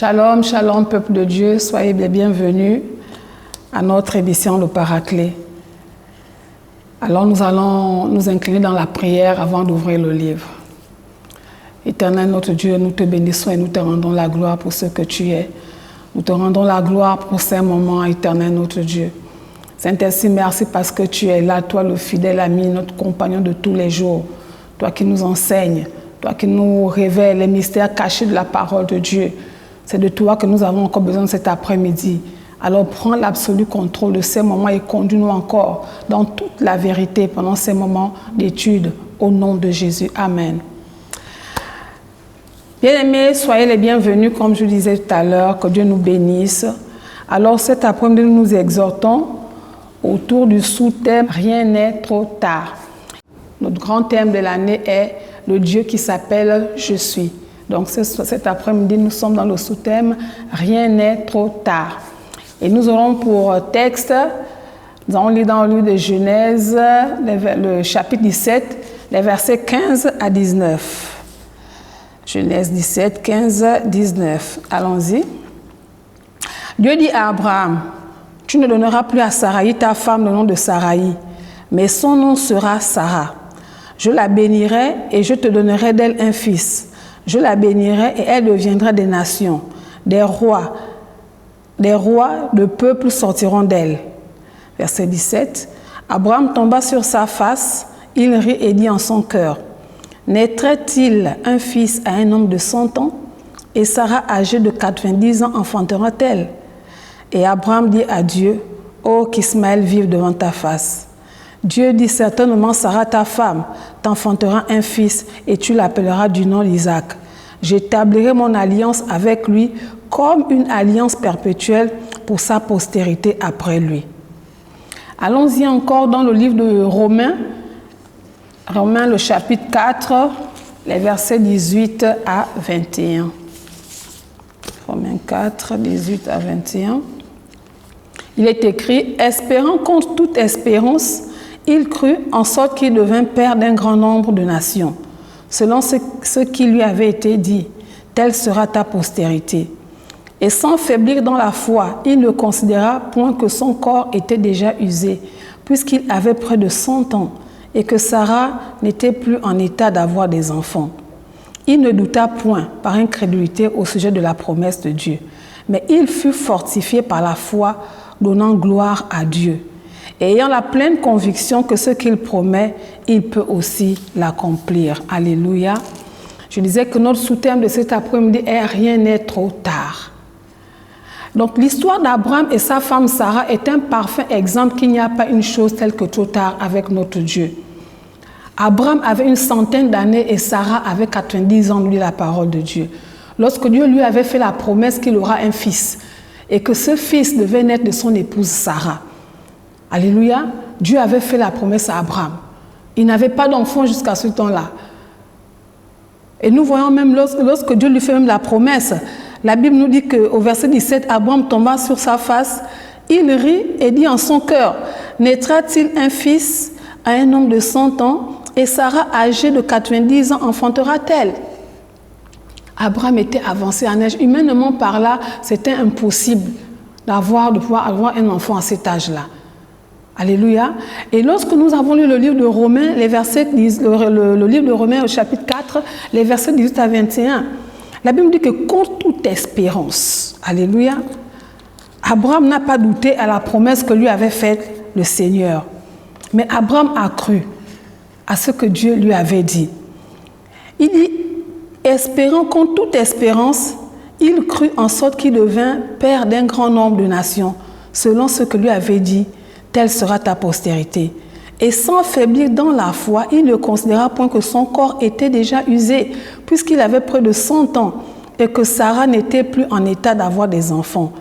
Shalom, shalom, peuple de Dieu, soyez les bienvenus à notre émission Le Paraclet. Alors nous allons nous incliner dans la prière avant d'ouvrir le livre. Éternel notre Dieu, nous te bénissons et nous te rendons la gloire pour ce que tu es. Nous te rendons la gloire pour ces moments, éternel notre Dieu. Saint-Esprit, merci parce que tu es là, toi le fidèle ami, notre compagnon de tous les jours. Toi qui nous enseignes, toi qui nous révèles les mystères cachés de la parole de Dieu. C'est de toi que nous avons encore besoin cet après-midi. Alors prends l'absolu contrôle de ces moments et conduis-nous encore dans toute la vérité pendant ces moments d'étude. Au nom de Jésus. Amen. Bien-aimés, soyez les bienvenus, comme je disais tout à l'heure, que Dieu nous bénisse. Alors cet après-midi, nous nous exhortons autour du sous-thème « Rien n'est trop tard ». Notre grand thème de l'année est le Dieu qui s'appelle « Je suis ». Donc cet après-midi, nous sommes dans le sous-thème « Rien n'est trop tard ». Et nous aurons pour texte, nous allons lire dans le livre de Genèse, le chapitre 17, les versets 15 à 19. Genèse 17, 15, 19. Allons-y. Dieu dit à Abraham, « Tu ne donneras plus à Saraï ta femme le nom de Saraï, mais son nom sera Sarah. Je la bénirai et je te donnerai d'elle un fils. Je la bénirai et elle deviendra des nations. Des rois de peuples sortiront d'elle. » Verset 17. Abraham tomba sur sa face, il rit et dit en son cœur, « Naîtrait-il un fils à un homme de 100 ans? Et Sarah, âgée de 90 ans, enfantera-t-elle? » Et Abraham dit à Dieu, « Oh, qu'Ismaël vive devant ta face. » Dieu dit, « Certainement Sarah, ta femme, t'enfantera un fils et tu l'appelleras du nom d'Isaac. J'établirai mon alliance avec lui comme une alliance perpétuelle pour sa postérité après lui. » Allons-y encore dans le livre de Romains, le chapitre 4, les versets 18 à 21. Romains 4, 18 à 21. Il est écrit, « Espérant contre toute espérance, il crut en sorte qu'il devint père d'un grand nombre de nations, selon ce qui lui avait été dit, telle sera ta postérité. Et sans faiblir dans la foi, il ne considéra point que son corps était déjà usé, puisqu'il avait près de 100 ans, et que Sarah n'était plus en état d'avoir des enfants. Il ne douta point par incrédulité au sujet de la promesse de Dieu, mais il fut fortifié par la foi, donnant gloire à Dieu, et ayant la pleine conviction que ce qu'il promet, il peut aussi l'accomplir. Alléluia. Je disais que notre sous-thème de cet après-midi est « Rien n'est trop tard ». Donc l'histoire d'Abraham et sa femme Sarah est un parfait exemple qu'il n'y a pas une chose telle que trop tard avec notre Dieu. Abraham avait une centaine d'années et Sarah avait 90 ans, nous dit la parole de Dieu. Lorsque Dieu lui avait fait la promesse qu'il aura un fils et que ce fils devait naître de son épouse Sarah. Alléluia, Dieu avait fait la promesse à Abraham. Il n'avait pas d'enfant jusqu'à ce temps-là. Et nous voyons même lorsque Dieu lui fait même la promesse, la Bible nous dit qu'au verset 17, Abraham tomba sur sa face, il rit et dit en son cœur, « Naîtra-t-il un fils à un homme de 100 ans et Sarah, âgée de 90 ans, enfantera-t-elle » Abraham était avancé en âge. Humainement par là, c'était impossible de pouvoir avoir un enfant à cet âge-là. Alléluia. Et lorsque nous avons lu le livre de Romains, le livre de Romains au chapitre 4, les versets 18 à 21, la Bible dit que contre toute espérance, alléluia, Abraham n'a pas douté à la promesse que lui avait faite le Seigneur. Mais Abraham a cru à ce que Dieu lui avait dit. Il dit, espérant contre toute espérance, il crut en sorte qu'il devint père d'un grand nombre de nations, selon ce que lui avait dit, telle sera ta postérité. Et sans faiblir dans la foi, il ne considéra point que son corps était déjà usé, puisqu'il avait près de 100 ans, et que Sarah n'était plus en état d'avoir des enfants.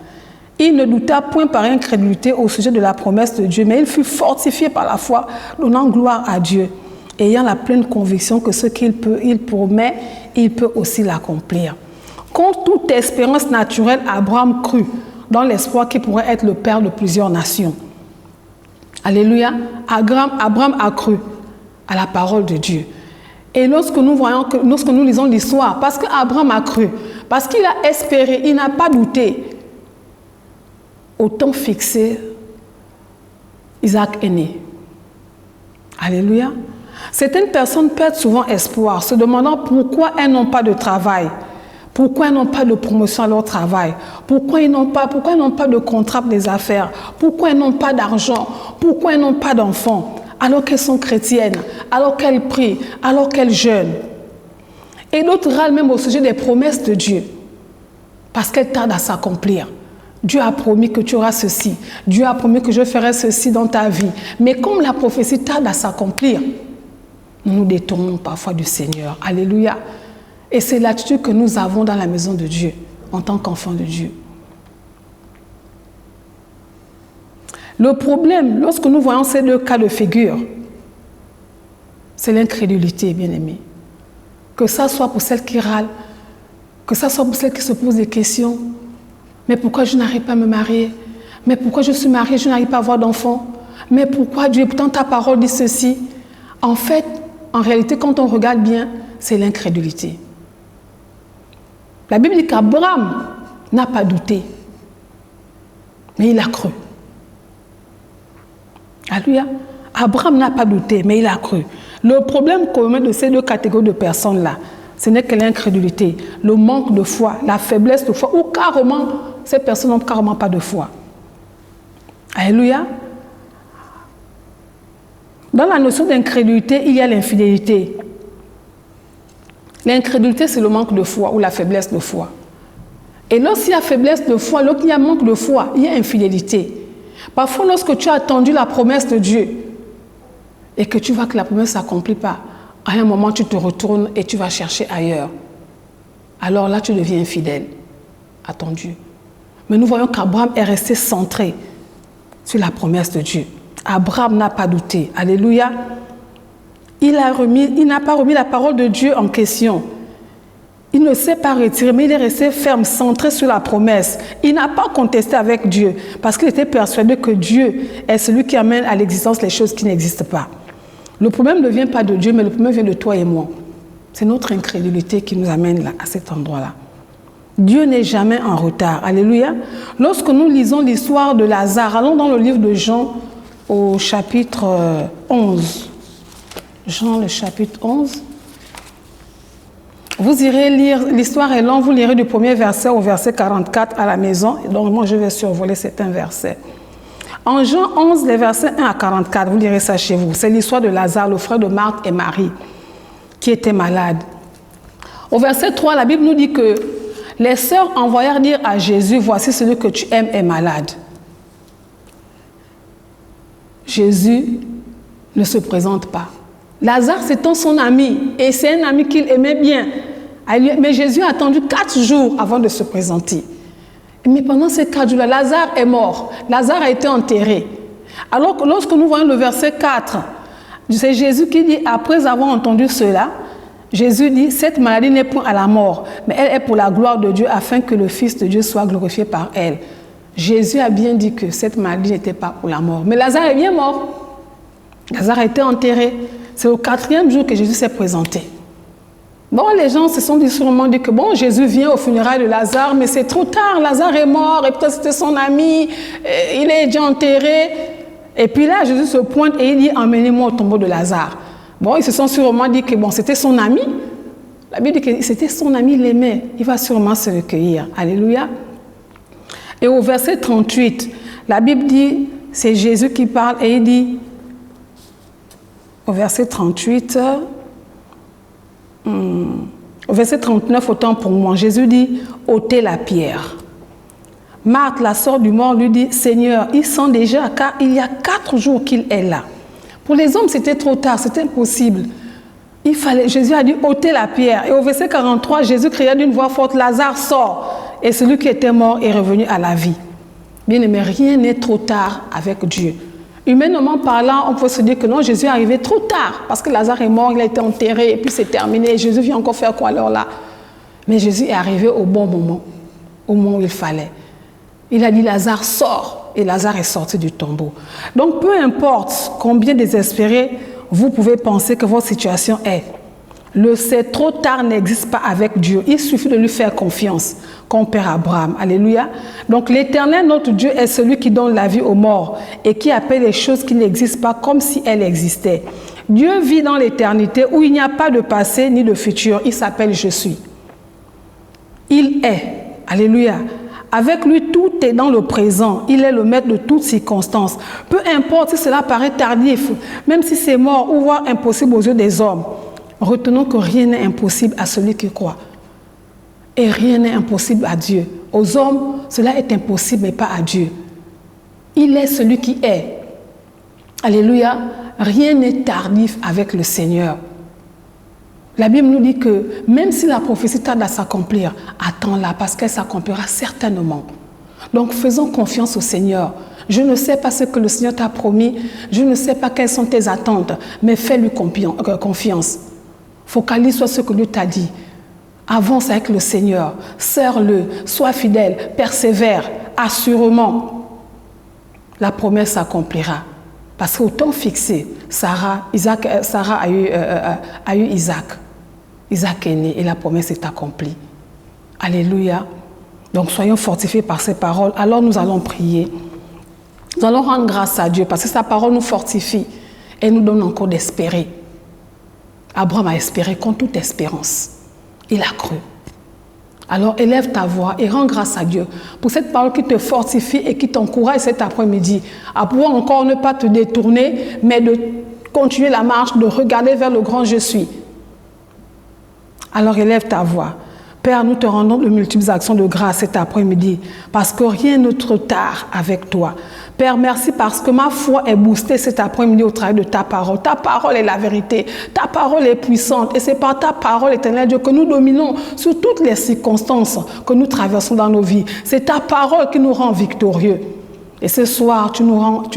Il ne douta point par incrédulité au sujet de la promesse de Dieu, mais il fut fortifié par la foi, donnant gloire à Dieu, ayant la pleine conviction que ce qu'il promet, il peut aussi l'accomplir. Contre toute espérance naturelle, Abraham crut dans l'espoir qu'il pourrait être le père de plusieurs nations. Alléluia. Abraham a cru à la parole de Dieu. Et lorsque nous lisons l'histoire, parce qu'Abraham a cru, parce qu'il a espéré, il n'a pas douté, au temps fixé, Isaac est né. Alléluia. Certaines personnes perdent souvent espoir, se demandant pourquoi elles n'ont pas de travail, pourquoi elles n'ont pas de promotion à leur travail, pourquoi elles n'ont pas de contrat pour les affaires, pourquoi elles n'ont pas d'argent, pourquoi elles n'ont pas d'enfants, alors qu'elles sont chrétiennes, alors qu'elles prient, alors qu'elles jeûnent. Et d'autres râlent même au sujet des promesses de Dieu, parce qu'elles tardent à s'accomplir. Dieu a promis que tu auras ceci, Dieu a promis que je ferai ceci dans ta vie. Mais comme la prophétie tarde à s'accomplir, nous nous détournons parfois du Seigneur. Alléluia. Et c'est l'attitude que nous avons dans la maison de Dieu, en tant qu'enfants de Dieu. Le problème, lorsque nous voyons ces deux cas de figure, c'est l'incrédulité, bien-aimés. Que ça soit pour celles qui râlent, que ça soit pour celles qui se posent des questions. Mais pourquoi je n'arrive pas à me marier? Mais pourquoi je suis mariée, je n'arrive pas à avoir d'enfants? Mais pourquoi Dieu, pourtant ta parole dit ceci? En fait, en réalité, quand on regarde bien, c'est l'incrédulité. La Bible dit qu'Abraham n'a pas douté, mais il a cru. Alléluia. Abraham n'a pas douté, mais il a cru. Le problème commun de ces deux catégories de personnes-là, ce n'est que l'incrédulité, le manque de foi, la faiblesse de foi, ou carrément, ces personnes n'ont carrément pas de foi. Alléluia. Dans la notion d'incrédulité, il y a l'infidélité. L'incrédulité, c'est le manque de foi ou la faiblesse de foi. Et lorsqu'il y a faiblesse de foi, lorsqu'il y a manque de foi, il y a infidélité. Parfois, lorsque tu as attendu la promesse de Dieu et que tu vois que la promesse ne s'accomplit pas, à un moment, tu te retournes et tu vas chercher ailleurs. Alors là, tu deviens infidèle à ton Dieu. Mais nous voyons qu'Abraham est resté centré sur la promesse de Dieu. Abraham n'a pas douté. Alléluia. Il n'a pas remis la parole de Dieu en question. Il ne s'est pas retiré, mais il est resté ferme, centré sur la promesse. Il n'a pas contesté avec Dieu, parce qu'il était persuadé que Dieu est celui qui amène à l'existence les choses qui n'existent pas. Le problème ne vient pas de Dieu, mais le problème vient de toi et moi. C'est notre incrédulité qui nous amène là, à cet endroit-là. Dieu n'est jamais en retard. Alléluia. Lorsque nous lisons l'histoire de Lazare, allons dans le livre de Jean au chapitre 11. Jean, le chapitre 11. Vous irez lire, l'histoire est longue, vous lirez du premier verset au verset 44 à la maison. Donc moi, je vais survoler certains versets. En Jean 11, les versets 1 à 44, vous lirez ça chez vous. C'est l'histoire de Lazare, le frère de Marthe et Marie, qui était malade. Au verset 3, la Bible nous dit que les sœurs envoyèrent dire à Jésus, voici celui que tu aimes est malade. Jésus ne se présente pas. Lazare, c'était son ami, et c'est un ami qu'il aimait bien. Mais Jésus a attendu 4 jours avant de se présenter. Mais pendant ces 4 jours-là, Lazare est mort. Lazare a été enterré. Alors que lorsque nous voyons le verset 4, c'est Jésus qui dit, après avoir entendu cela, Jésus dit, cette maladie n'est point à la mort, mais elle est pour la gloire de Dieu, afin que le Fils de Dieu soit glorifié par elle. Jésus a bien dit que cette maladie n'était pas pour la mort. Mais Lazare est bien mort. Lazare a été enterré. C'est au 4e jour que Jésus s'est présenté. Bon, les gens se sont sûrement dit que bon, Jésus vient au funérailles de Lazare, mais c'est trop tard, Lazare est mort, et peut-être c'était son ami, il est déjà enterré. Et puis là, Jésus se pointe et il dit, emmenez-moi au tombeau de Lazare. Bon, ils se sont sûrement dit que bon, c'était son ami. La Bible dit que c'était son ami, il l'aimait, il va sûrement se recueillir. Alléluia. Et au verset 38, la Bible dit, c'est Jésus qui parle et il dit, au verset 38, au verset 39, autant pour moi, Jésus dit, ôtez la pierre. Marthe, la sœur du mort, lui dit, Seigneur, il sent déjà, car il y a 4 jours qu'il est là. Pour les hommes, c'était trop tard, c'était impossible. Jésus a dit, ôtez la pierre. Et au verset 43, Jésus cria d'une voix forte, Lazare sort. Et celui qui était mort est revenu à la vie. Bien aimé, rien n'est trop tard avec Dieu. Humainement parlant, on peut se dire que non, Jésus est arrivé trop tard, parce que Lazare est mort, il a été enterré, et puis c'est terminé, et Jésus vient encore faire quoi alors là? Mais Jésus est arrivé au bon moment, au moment où il fallait. Il a dit, Lazare sort, et Lazare est sorti du tombeau. Donc peu importe combien désespéré vous pouvez penser que votre situation est, Le c'est trop tard n'existe pas avec Dieu. Il suffit de lui faire confiance, comme Père Abraham. Alléluia. Donc l'Éternel, notre Dieu, est celui qui donne la vie aux morts et qui appelle les choses qui n'existent pas comme si elles existaient. Dieu vit dans l'éternité où il n'y a pas de passé ni de futur. Il s'appelle Je suis. Il est. Alléluia. Avec lui, tout est dans le présent. Il est le maître de toutes circonstances. Peu importe si cela paraît tardif, même si c'est mort ou voire impossible aux yeux des hommes, retenons que rien n'est impossible à celui qui croit. Et rien n'est impossible à Dieu. Aux hommes, cela est impossible, mais pas à Dieu. Il est celui qui est. Alléluia. Rien n'est tardif avec le Seigneur. La Bible nous dit que même si la prophétie tarde à s'accomplir, attends-la parce qu'elle s'accomplira certainement. Donc faisons confiance au Seigneur. Je ne sais pas ce que le Seigneur t'a promis, je ne sais pas quelles sont tes attentes, mais fais-lui confiance. Focalise sur ce que Dieu t'a dit. Avance avec le Seigneur, serre-le, sois fidèle, persévère, assurément. La promesse s'accomplira. Parce qu'au temps fixé, Sarah a eu Isaac. Isaac est né et la promesse est accomplie. Alléluia. Donc soyons fortifiés par ces paroles. Alors nous allons prier. Nous allons rendre grâce à Dieu parce que sa parole nous fortifie et nous donne encore d'espérer. Abraham a espéré contre toute espérance. Il a cru. Alors élève ta voix et rends grâce à Dieu pour cette parole qui te fortifie et qui t'encourage cet après-midi à pouvoir encore ne pas te détourner, mais de continuer la marche, de regarder vers le grand Je suis. Alors élève ta voix. Père, nous te rendons de multiples actions de grâce cet après-midi parce que rien n'est trop tard avec toi. Père, merci parce que ma foi est boostée cet après-midi au travers de ta parole. Ta parole est la vérité. Ta parole est puissante. Et c'est par ta parole, éternel Dieu, que nous dominons sur toutes les circonstances que nous traversons dans nos vies. C'est ta parole qui nous rend victorieux. Et ce soir, tu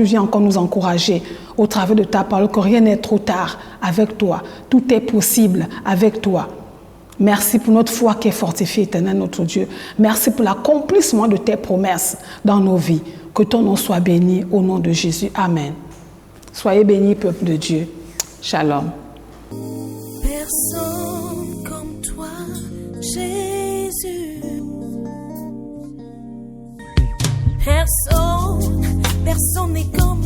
viens encore nous encourager au travers de ta parole que rien n'est trop tard avec toi. Tout est possible avec toi. Merci pour notre foi qui est fortifiée, éternel notre Dieu. Merci pour l'accomplissement de tes promesses dans nos vies. Que ton nom soit béni au nom de Jésus. Amen. Soyez bénis, peuple de Dieu. Shalom. Personne comme toi, Jésus. Personne n'est comme